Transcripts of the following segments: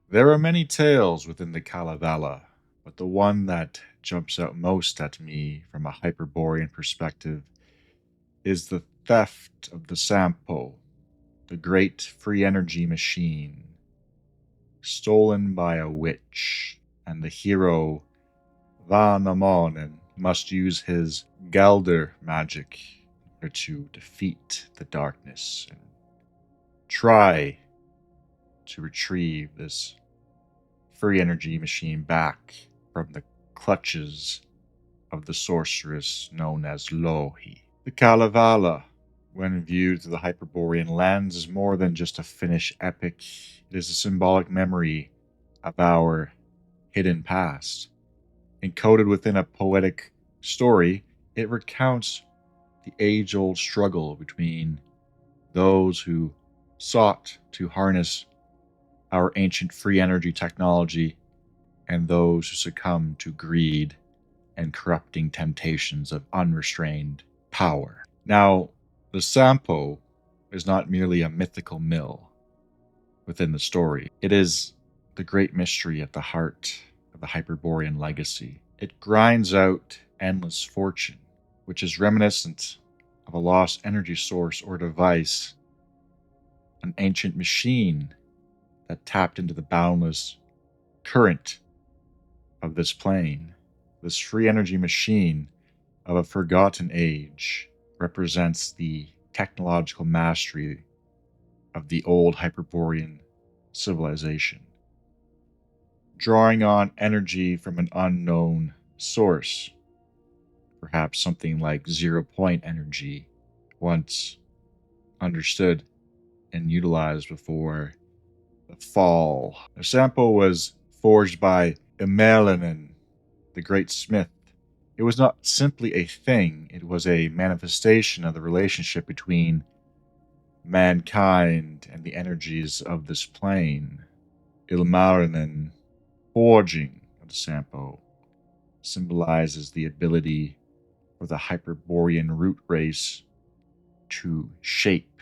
There are many tales within the Kalevala, but the one that jumps out most at me from a Hyperborean perspective is the theft of the Sampo, the great free energy machine, stolen by a witch, and the hero Vainamoinen must use his Galdr magic in order to defeat the darkness and try to retrieve this free energy machine back from the clutches of the sorceress known as Lohi. The Kalevala, when viewed through the Hyperborean lens, is more than just a Finnish epic. It is a symbolic memory of our hidden past. Encoded within a poetic story, it recounts the age-old struggle between those who sought to harness our ancient free energy technology and those who succumb to greed and corrupting temptations of unrestrained power. Now, the Sampo is not merely a mythical mill within the story. It is the great mystery at the heart of the Hyperborean legacy. It grinds out endless fortune, which is reminiscent of a lost energy source or device, an ancient machine that tapped into the boundless current of this plane. This free energy machine of a forgotten age represents the technological mastery of the old Hyperborean civilization, drawing on energy from an unknown source, perhaps something like 0 point energy, once understood and utilized before the fall. The sampo was forged by Vainamoinen, the great smith. It was not simply a thing, it was a manifestation of the relationship between mankind and the energies of this plane. Ilmarinen, forging of the Sampo, symbolizes the ability for the Hyperborean root race to shape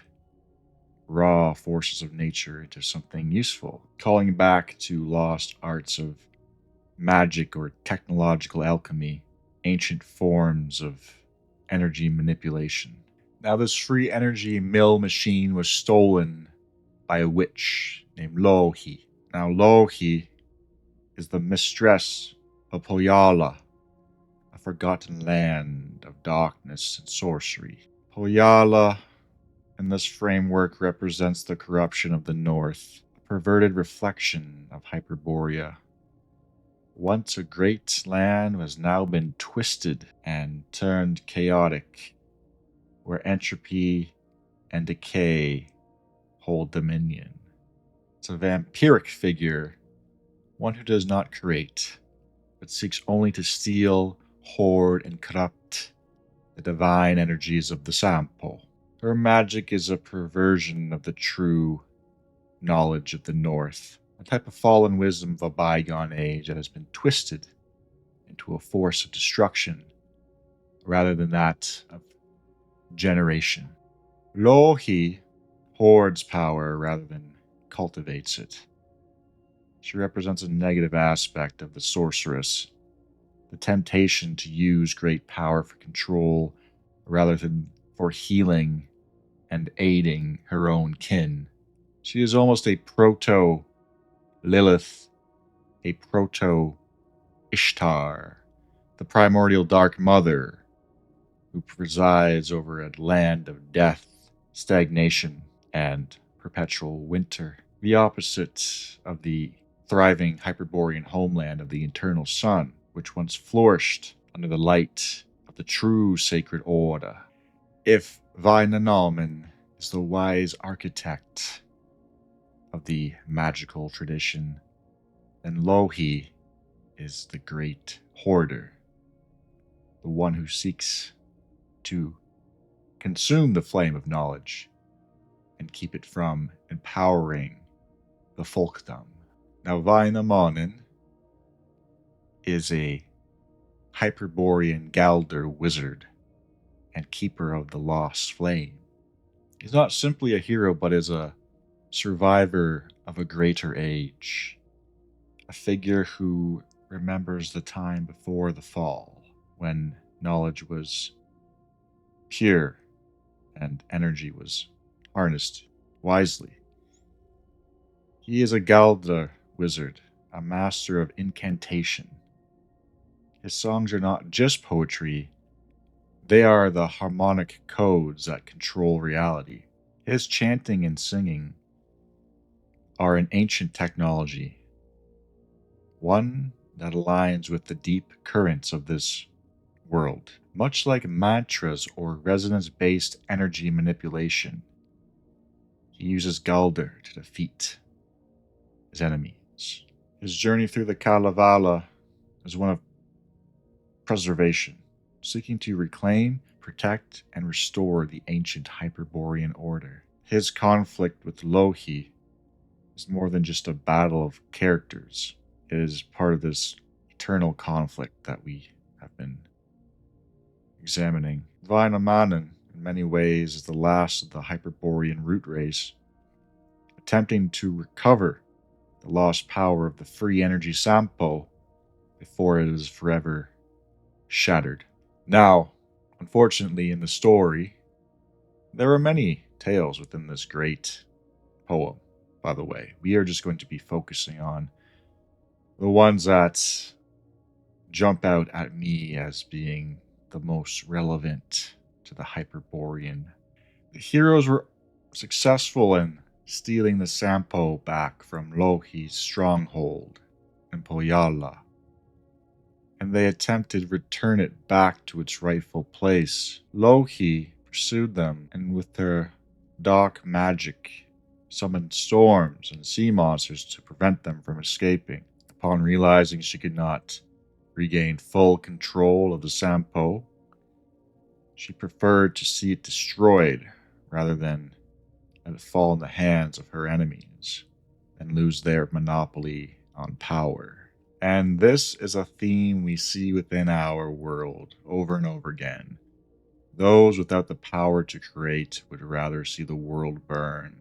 raw forces of nature into something useful, calling back to lost arts of magic or technological alchemy, ancient forms of energy manipulation. Now, this free energy mill machine was stolen by a witch named Lohi. Now, Lohi is the mistress of Pohjola, a forgotten land of darkness and sorcery. Pohjola, in this framework, represents the corruption of the North, a perverted reflection of Hyperborea. Once a great land has now been twisted and turned chaotic, where entropy and decay hold dominion. It's a vampiric figure, one who does not create, but seeks only to steal, hoard, and corrupt the divine energies of the Sampo. Her magic is a perversion of the true knowledge of the North, a type of fallen wisdom of a bygone age that has been twisted into a force of destruction rather than that of generation. Lohi hoards power rather than cultivates it. She represents a negative aspect of the sorceress, the temptation to use great power for control rather than for healing and aiding her own kin. She is almost a proto-Lilith, a proto-Ishtar, the primordial Dark Mother, who presides over a land of death, stagnation, and perpetual winter. The opposite of the thriving Hyperborean homeland of the Eternal Sun, which once flourished under the light of the true sacred order. If Vainamoinen is the wise architect of the magical tradition, then Lohi is the great hoarder, the one who seeks to consume the flame of knowledge and keep it from empowering the folkdom. Now, Vainamoinen is a Hyperborean Galdr wizard and keeper of the lost flame. He's not simply a hero, but is a survivor of a greater age. figure who remembers the time before the fall, when knowledge was pure and energy was harnessed wisely. He is a Galdr wizard, a master of incantation. His songs are not just poetry, they are the harmonic codes that control reality. His chanting and singing are an ancient technology, one that aligns with the deep currents of this world. Much like mantras or resonance-based energy manipulation, he uses Galdr to defeat his enemies. His journey through the Kalevala is one of preservation, seeking to reclaim, protect, and restore the ancient Hyperborean order. His conflict with Lohi is more than just a battle of characters. It is part of this eternal conflict that we have been examining. Vainamoinen, in many ways, is the last of the Hyperborean root race, attempting to recover the lost power of the free energy sampo before it is forever shattered. Now, unfortunately, in the story, there are many tales within this great poem, by the way. We are just going to be focusing on the ones that jump out at me as being the most relevant to the Hyperborean. The heroes were successful in stealing the sampo back from Lohi's stronghold in Pohjola, and they attempted to return it back to its rightful place. Lohi pursued them, and with their dark magic, summoned storms and sea monsters to prevent them from escaping. Upon realizing she could not regain full control of the sampo, she preferred to see it destroyed rather than let it fall in the hands of her enemies and lose their monopoly on power. And this is a theme we see within our world over and over again. Those without the power to create would rather see the world burn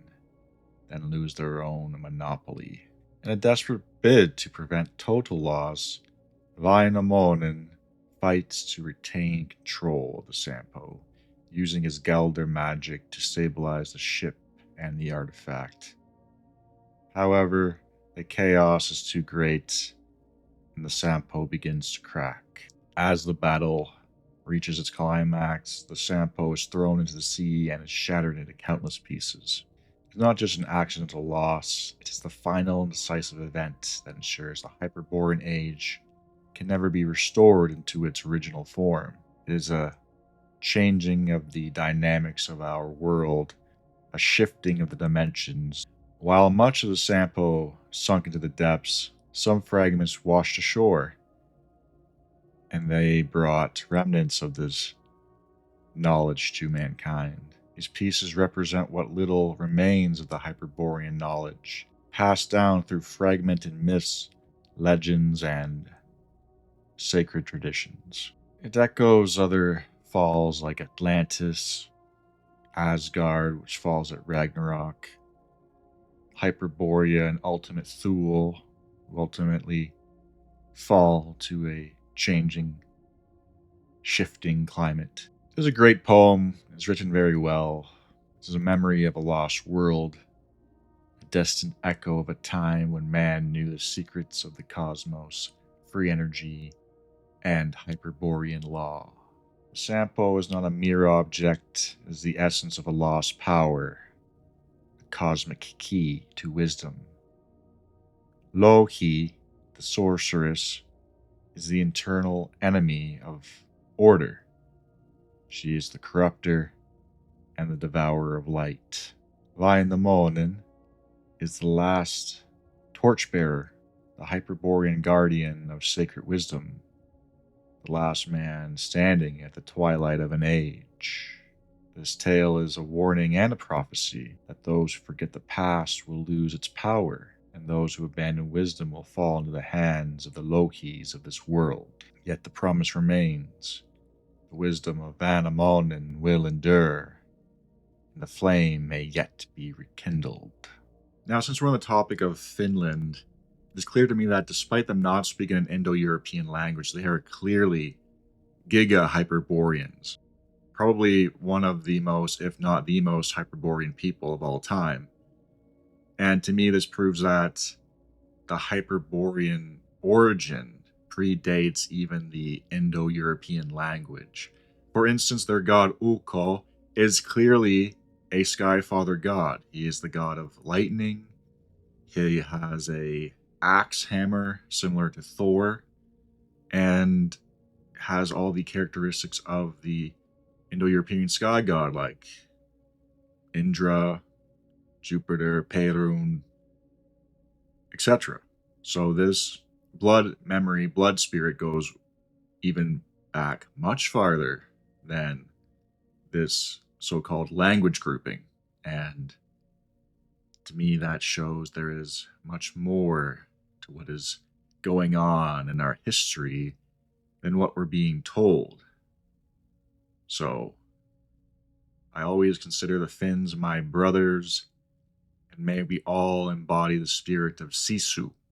than lose their own monopoly. In a desperate bid to prevent total loss, Vainamoinen fights to retain control of the sampo, using his Galdr magic to stabilize the ship and the artifact. However, the chaos is too great, and the sampo begins to crack. As the battle reaches its climax, the sampo is thrown into the sea and is shattered into countless pieces. It's not just an accidental loss, it is the final and decisive event that ensures the Hyperborean age can never be restored into its original form. It is a changing of the dynamics of our world, a shifting of the dimensions. While much of the sampo sunk into the depths, some fragments washed ashore, and they brought remnants of this knowledge to mankind. These pieces represent what little remains of the Hyperborean knowledge, passed down through fragmented myths, legends, and sacred traditions. It echoes other falls like Atlantis, Asgard, which falls at Ragnarok, Hyperborea, and Ultimate Thule, who ultimately fall to a changing, shifting climate. It is a great poem. It's written very well. It is a memory of a lost world, a distant echo of a time when man knew the secrets of the cosmos, free energy, and Hyperborean law. The sampo is not a mere object, it is the essence of a lost power, the cosmic key to wisdom. Lohi, the sorceress, is the internal enemy of order. She is the corrupter and the devourer of light. Vainamoinen is the last torchbearer, the Hyperborean guardian of sacred wisdom, the last man standing at the twilight of an age. This tale is a warning and a prophecy that those who forget the past will lose its power, and those who abandon wisdom will fall into the hands of the Lohis of this world. Yet the promise remains. The wisdom of Vainamoinen will endure, and the flame may yet be rekindled. Now, since we're on the topic of Finland, It's clear to me that despite them not speaking an Indo-European language, they are clearly Giga Hyperboreans, probably one of the most, if not the most, Hyperborean people of all time. And to me, this proves that the Hyperborean origin predates even the Indo-European language. For instance, their god Ukko is clearly a Skyfather god. He is the god of lightning. He has a axe hammer similar to Thor, and has all the characteristics of the Indo-European sky god, like Indra, Jupiter, Perun, etc. So this blood memory, blood spirit goes even back much farther than this so-called language grouping. And to me, that shows there is much more to what is going on in our history than what we're being told. So I always consider the Finns my brothers, and may we all embody the spirit of Sisu.